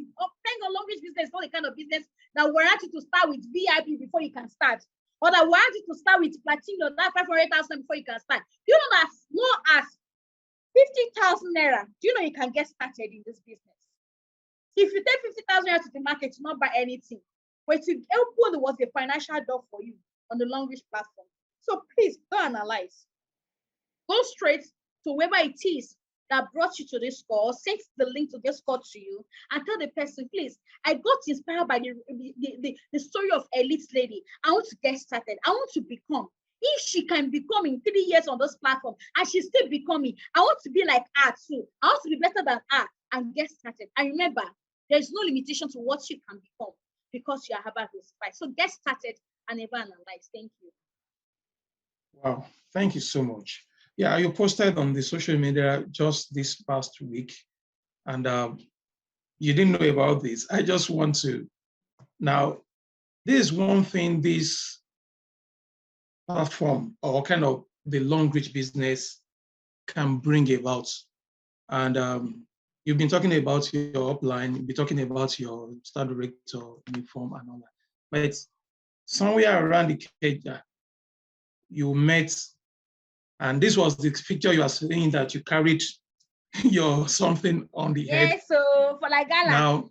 language business, not the kind of business that warrants you to start with VIP before you can start, or that warrants you to start with platinum, that 500,000 before you can start. You know, as low as 50,000 naira, do you know you can get started in this business? If you take 50,000 naira to the market to not buy anything, but to open was a financial door for you on the language platform. So please don't analyze. Go straight to whoever it is that brought you to this call, send the link to this call to you, and tell the person, please, I got inspired by the story of Elite Lady. I want to get started. I want to become. If she can become in 3 years on this platform and she's still becoming, I want to be like her too. I want to be better than her and get started. And remember, there's no limitation to what you can become because you are about to inspire. So get started and never analyze. Thank you. Wow, thank you so much. Yeah, you posted on the social media just this past week, and you didn't know about this. I just want to, now, this is one thing this platform or kind of the long reach business can bring about. And you've been talking about your upline, you've been talking about your star director uniform and all that. But somewhere around the cage, you met, and this was the picture you are saying that you carried your something on the head. Yes, so for like gala. Now,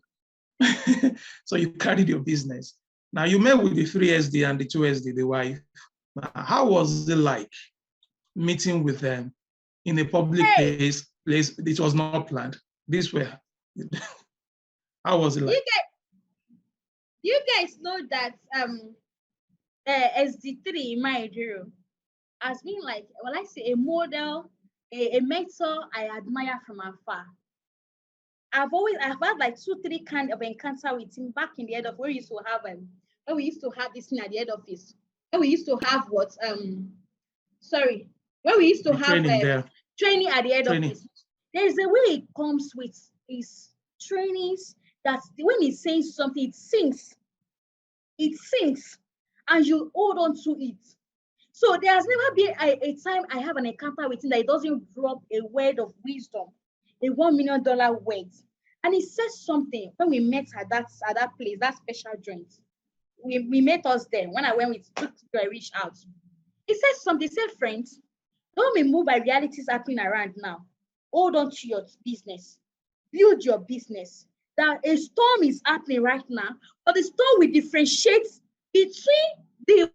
so you carried your business. Now you met with the 3SD and the 2SD, the wife. How was it like meeting with them in a public place? It was not planned. This way. How was it like? You guys know that SD3 in my hero has been like, well, I say a model, a mentor I admire from afar. I've had like 2-3 kind of encounter with him back in the head of where we used to have this thing at the head office. When we used to have when we used to have training at the head office. There's a way it comes with his trainings that when he's saying something, it sinks, and you hold on to it. So there has never been a time I have an encounter with him that he doesn't drop a word of wisdom, a $1 million word. And he says something when we met at that place, that special joint. We met us there. When I went with to reach out. He said something, he said, friends, don't be moved by realities happening around now. Hold on to your business. Build your business. That a storm is happening right now, but the storm will differentiate between the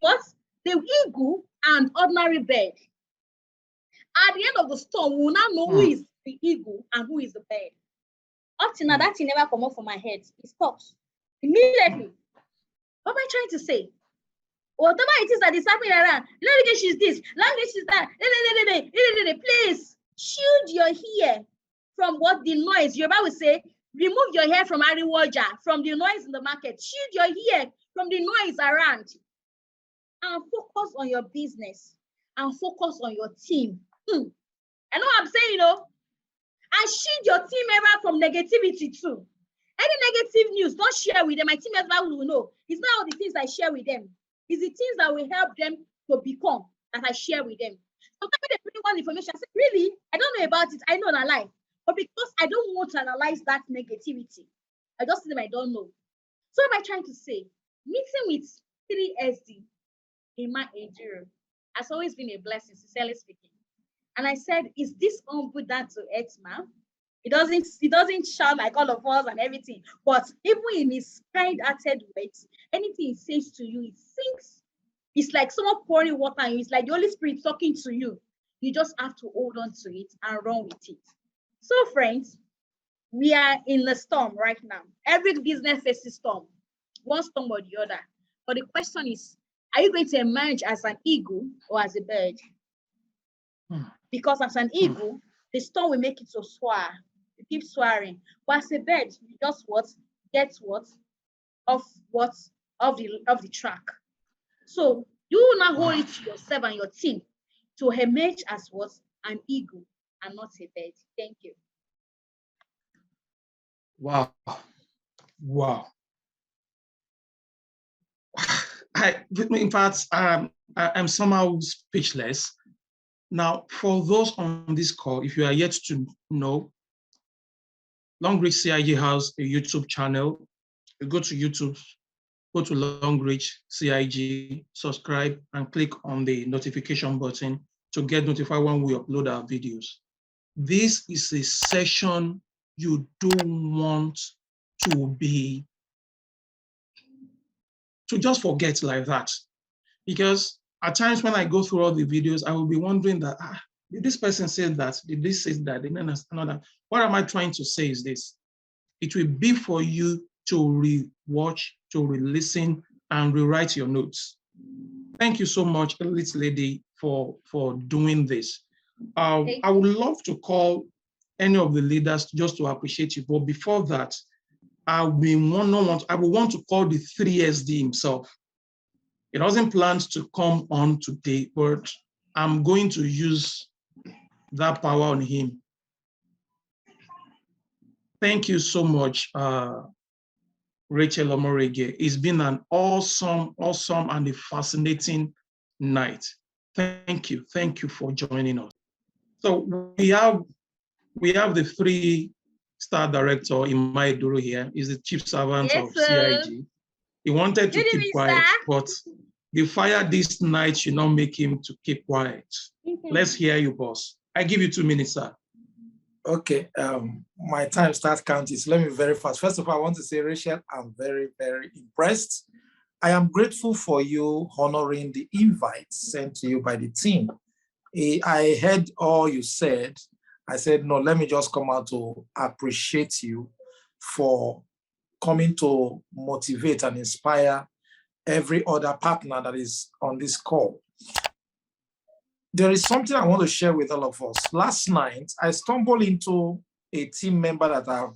eagle and ordinary bird. At the end of the storm, we will now know who is the eagle and who is the bird. Up to now, that thing never come up from my head. It stops immediately. What am I trying to say? Whatever it is that is happening around, language is this, language is that. Please shield your ear from what the noise. Yoruba will say, remove your hair from Ariwoja, from the noise in the market. Shield your ear from the noise around. And focus on your business. And focus on your team. I know what I'm saying, And shield your team member from negativity too. Any negative news, don't share with them. My team member will know. It's not all the things I share with them. It's the things that will help them to become that I share with them. Sometimes when they bring one information, I say, really? I don't know about it. I know that lie. But because I don't want to analyze that negativity, I just tell them I don't know. So what am I trying to say? Meeting with 3SD in my age has always been a blessing, sincerely speaking. And I said, is this humble down to earth, man? He doesn't shout like all of us and everything. But even in his kind-hearted words, anything he says to you, it sinks. It's like someone pouring water on you. It's like the Holy Spirit talking to you. You just have to hold on to it and run with it. So, friends, we are in the storm right now. Every business faces storm, one storm or the other. But the question is, are you going to emerge as an eagle or as a bird? Because as an eagle, the storm will make it to soar. You keep soaring. But as a bird, you just get off the track. So you will now hold it to yourself and your team to emerge as an eagle and not a bird. Thank you. Wow. In fact, I'm somehow speechless. Now, for those on this call, if you are yet to know, Longreach CIG has a YouTube channel. You go to YouTube, go to Longreach CIG, subscribe, and click on the notification button to get notified when we upload our videos. This is a session you don't want to just forget like that. Because at times when I go through all the videos, I will be wondering that, did this person say that? Did this say that? Did another? What am I trying to say is this? It will be for you to re-watch, to re-listen, and rewrite your notes. Thank you so much, Elite Lady, for doing this. I would love to call any of the leaders just to appreciate you. But before that, I will want to call the 3SD himself. He doesn't plan to come on today, but I'm going to use that power on him. Thank you so much, Rachael Omoregie. It's been an awesome and a fascinating night. Thank you for joining us. So we have the 3-star director, Imai Duro here. He's the chief servant of CIG. He wanted to keep quiet, but the fire this night should not make him to keep quiet. Let's hear you, boss. I give you 2 minutes, sir. Okay, my time starts counting, so let me be very fast. First of all, I want to say, Rachael, I'm very, very impressed. I am grateful for you honoring the invite sent to you by the team. I heard all you said. I said, no, let me just come out to appreciate you for coming to motivate and inspire every other partner that is on this call. There is something I want to share with all of us. Last night, I stumbled into a team member that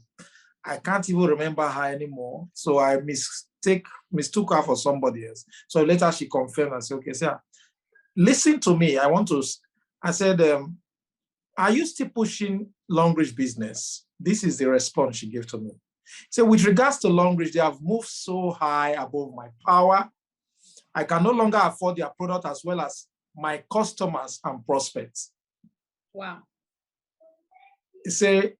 I can't even remember her anymore. So I mistook her for somebody else. So later she confirmed and said, okay, sir, listen to me. I said, are you still pushing Longreach business? This is the response she gave to me. So with regards to Longreach, they have moved so high above my power. I can no longer afford their product as well as my customers and prospects. Wow. Say,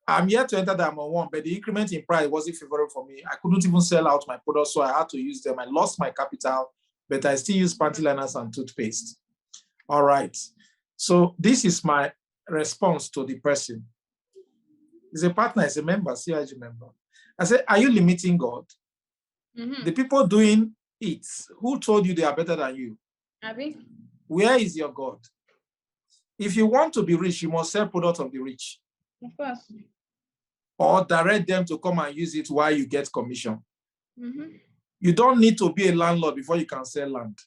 I'm here to enter the one, but the increment in price wasn't favorable for me. I couldn't even sell out my products, so I had to use them. I lost my capital, but I still use panty liners and toothpaste. All right. So this is my response to the person. He's a partner, he's a member, CIG member. I said, are you limiting God? The people doing it, who told you they are better than you? Abby? Where is your God? If you want to be rich, you must sell products of the rich. Of course. Or direct them to come and use it while you get commission. You don't need to be a landlord before you can sell land.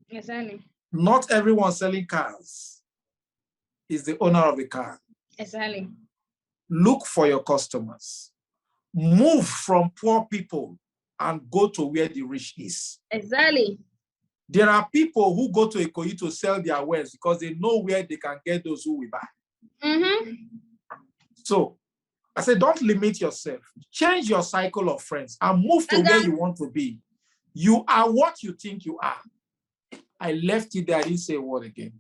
Exactly. Not everyone selling cars is the owner of the car. Exactly. Look for your customers. Move from poor people and go to where the rich is. Exactly. There are people who go to Ikoyi to sell their wares because they know where they can get those who will buy. So I said, don't limit yourself. Change your cycle of friends and move to where you want to be. You are what you think you are. I left it there. I didn't say a word again.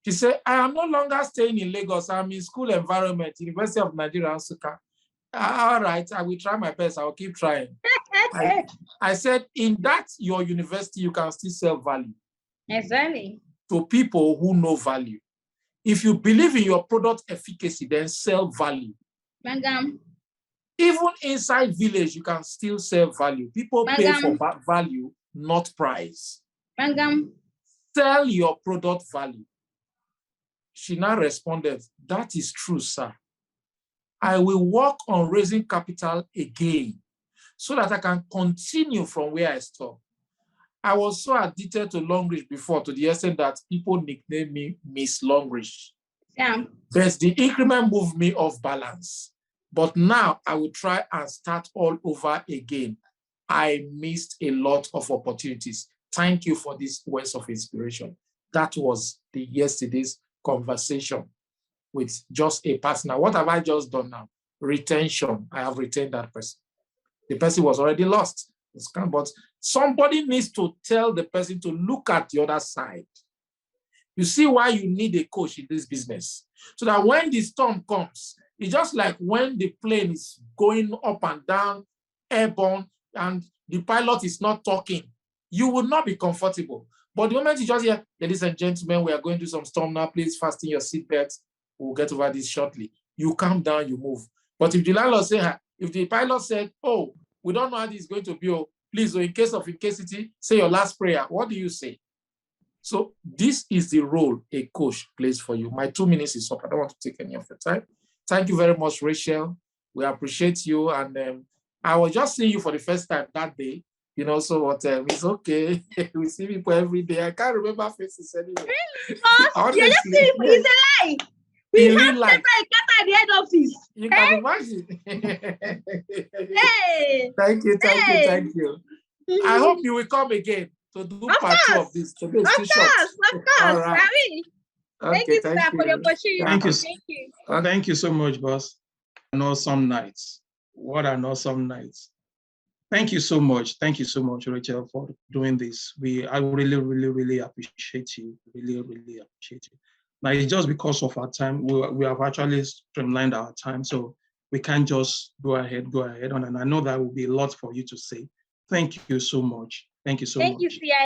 She said, I am no longer staying in Lagos. I'm in school environment, University of Nigeria, Nsukka. All right, I will try my best. I will keep trying. I said, in that your university, you can still sell value. Exactly. To people who know value. If you believe in your product efficacy, then sell value. Even inside village, you can still sell value. People pay for value, not price. Sell your product value. She now responded, that is true, sir. I will work on raising capital again so that I can continue from where I stopped. I was so addicted to Longreach before, to the extent that people nicknamed me Miss Longreach. Yeah. But the increment moved me off balance. But now I will try and start all over again. I missed a lot of opportunities. Thank you for these words of inspiration. That was yesterday's conversation with just a partner. What have I just done now? Retention. I have retained that person. The person was already lost. But somebody needs to tell the person to look at the other side. You see why you need a coach in this business. So that when the storm comes, it's just like when the plane is going up and down, airborne, and the pilot is not talking, you will not be comfortable. But the moment you just hear, ladies and gentlemen, we are going through some storm now, please fasten your seatbelts. We'll get over this shortly. You calm down, you move. But if the landlord say, if the pilot said, oh, we don't know how this is going to be, oh, please, in case of incasity, say your last prayer. What do you say? So this is the role a coach plays for you. My 2 minutes is up. I don't want to take any of your time. Thank you very much, Rachael. We appreciate you. And I was just seeing you for the first time that day. You know, so what? It's okay. We see people every day. I can't remember faces anymore. Really? Honestly, you're just saying it's a lie. We have several at the head office. You can imagine. Hey. Thank you. I hope you will come again to do part 2 of this. Of course. All right. Thank you, sir, for the opportunity. Thank you so much, boss. An awesome night. What an awesome night. Thank you so much. Thank you so much, Rachael, for doing this. I really appreciate you. Really appreciate you. Now, it's just because of our time, we have actually streamlined our time, so we can't just go ahead. And I know that will be a lot for you to say. Thank you so much. Thank you so much. Thank you, CI.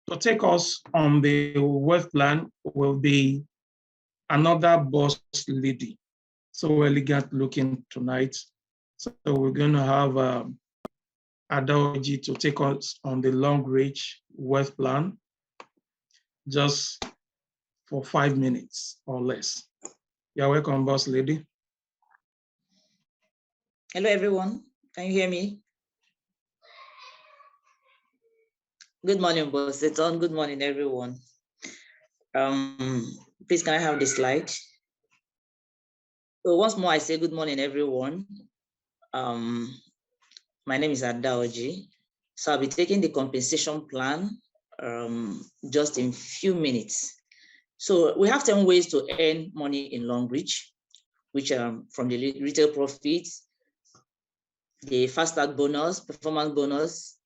To take us on the wealth plan will be another boss lady. So elegant looking tonight. So we're going to have Omoregie to take us on the Longreach wealth plan, just for 5 minutes or less. You're welcome, boss lady. Hello, everyone. Can you hear me? Good morning, boss. It's on. Good morning, everyone. Please, can I have the slide? So once more, I say good morning, everyone. My name is Omoregie. So I'll be taking the compensation plan just in a few minutes. So we have 10 ways to earn money in Longreach, which are from the retail profits, the fast start bonus, performance bonus,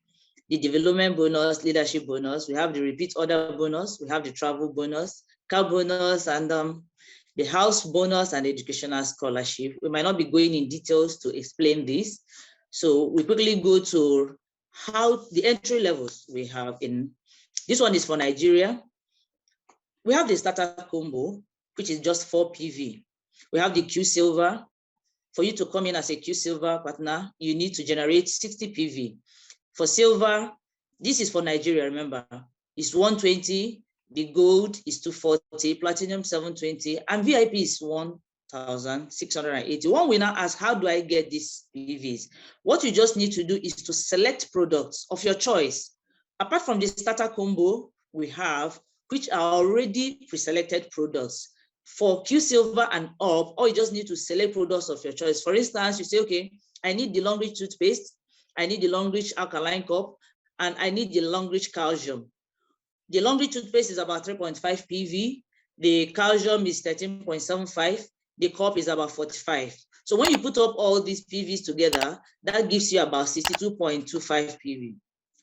the development bonus, leadership bonus. We have the repeat order bonus. We have the travel bonus, car bonus, and the house bonus and educational scholarship. We might not be going in details to explain this. So we quickly go to how the entry levels we have in. This one is for Nigeria. We have the starter combo, which is just 4 PV. We have the Q Silver. For you to come in as a Q Silver partner, you need to generate 60 PV. For Silver, this is for Nigeria, remember, it's 120, the Gold is 240, Platinum 720, and VIP is 1,680. One will now ask, how do I get these PVs? What you just need to do is to select products of your choice. Apart from the starter combo, we have, which are already pre-selected products. For Q Silver and up, or you just need to select products of your choice. For instance, you say, okay, I need the Longreach toothpaste, I need the Longreach alkaline cup, and I need the Longreach calcium. The Longreach toothpaste is about 3.5 PV. The calcium is 13.75. the cup is about 45. So when you put up all these PVs together, that gives you about 62.25 PV.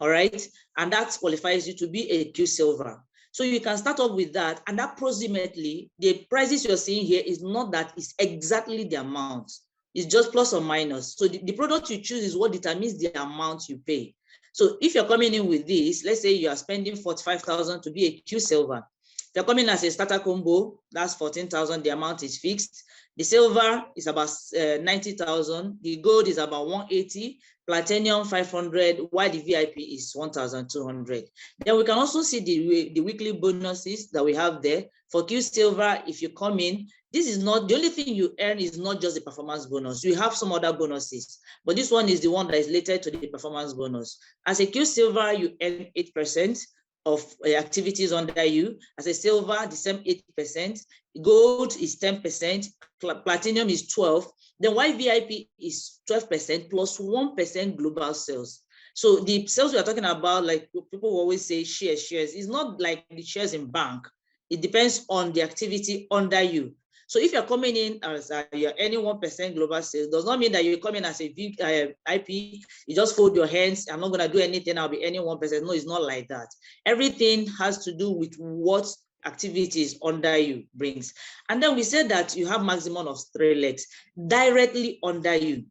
All right. And that qualifies you to be a Q silver. So you can start off with that. And approximately the prices you're seeing here is not that it's exactly the amount. It's just plus or minus. So the product you choose is what determines the amount you pay. So if you're coming in with this, let's say you are spending 45,000 to be a Q silver. If you're coming as a starter combo, that's 14,000. The amount is fixed. The silver is about 90,000. The gold is about 180. Platinum 500. While the VIP is 1,200. Then we can also see the weekly bonuses that we have there. For Q silver, if you come in, this is not the only thing you earn is not just the performance bonus. You have some other bonuses, but this one is the one that is related to the performance bonus. As a Q silver, you earn 8% of activities under you. As a silver, the same 8%. Gold is 10%. Platinum is 12%. Then while VIP is 12% plus 1% global sales. So the sales we are talking about, like people always say shares, it's not like the shares in bank. It depends on the activity under you. So if you're coming in as you're earning 1% global sales, does not mean that you come in as a VIP, you just fold your hands, I'm not going to do anything, I'll be earning 1%. No, it's not like that. Everything has to do with what activities under you brings. And then we said that you have maximum of 3 legs directly under you.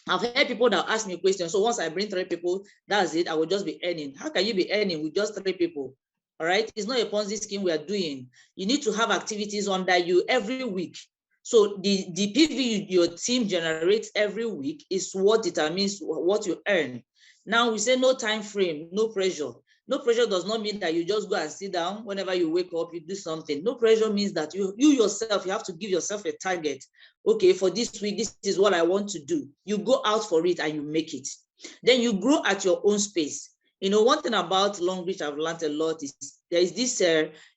I've heard people that ask me questions. So once I bring 3 people, that's it, I will just be earning. How can you be earning with just 3 people? All right, it's not a Ponzi scheme we are doing. You need to have activities under you every week. So the PV your team generates every week is what determines what you earn. Now we say no time frame, no pressure. No pressure does not mean that you just go and sit down whenever you wake up, you do something. No pressure means that you yourself, you have to give yourself a target. Okay, for this week, this is what I want to do. You go out for it and you make it. Then you grow at your own space. You know, one thing about Long Beach I've learned a lot is there is this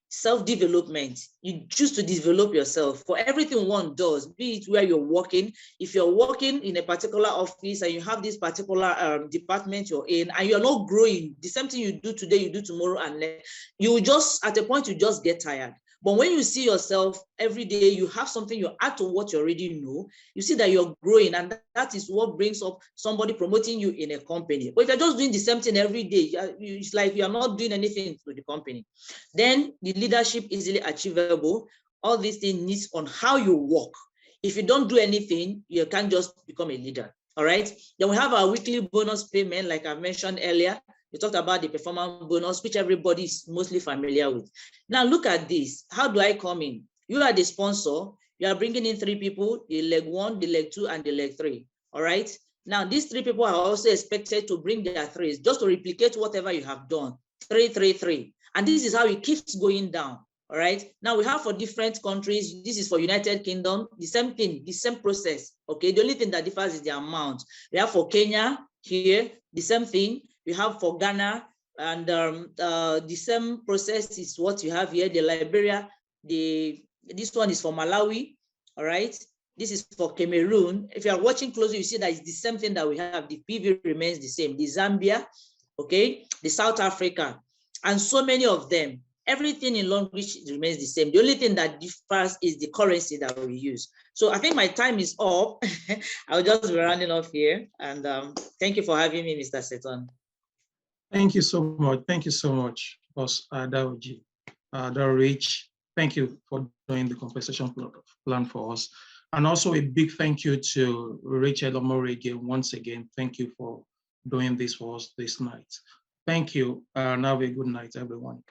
self-development. You choose to develop yourself for everything one does, be it where you're working. If you're working in a particular office and you have this particular department you're in and you're not growing, the same thing you do today, you do tomorrow, and you just, at a point, you just get tired. But when you see yourself every day, you have something you add to what you already know, you see that you're growing, and that is what brings up somebody promoting you in a company. But if you're just doing the same thing every day, it's like you're not doing anything to the company. Then the leadership is easily achievable. All these things needs on how you work. If you don't do anything, you can't just become a leader. All right. Then we have our weekly bonus payment, like I mentioned earlier. We talked about the performance bonus, which everybody is mostly familiar with. Now look at this. How do I come in? You are the sponsor. You are bringing in 3 people, the leg 1, the leg 2, and the leg 3. All right. Now these 3 people are also expected to bring their 3s just to replicate whatever you have done. 3, 3, 3. And this is how it keeps going down. All right. Now we have for different countries. This is for United Kingdom. The same thing, the same process. Okay. The only thing that differs is the amount. We have for Kenya here, the same thing. We have for Ghana, and the same process is what you have here. The Liberia, this one is for Malawi. All right. This is for Cameroon. If you are watching closely, you see that it's the same thing that we have. The PV remains the same. The Zambia, okay, the South Africa, and so many of them. Everything in Long Beach remains the same. The only thing that differs is the currency that we use. So I think my time is up. I'll just be rounding off here. And thank you for having me, Mr. Seton. Thank you so much. Thank you so much, Boss Daoji. Rich, thank you for doing the compensation plan for us. And also a big thank you to Rachael Omoregie once again. Thank you for doing this for us this night. Thank you, and have a good night, everyone.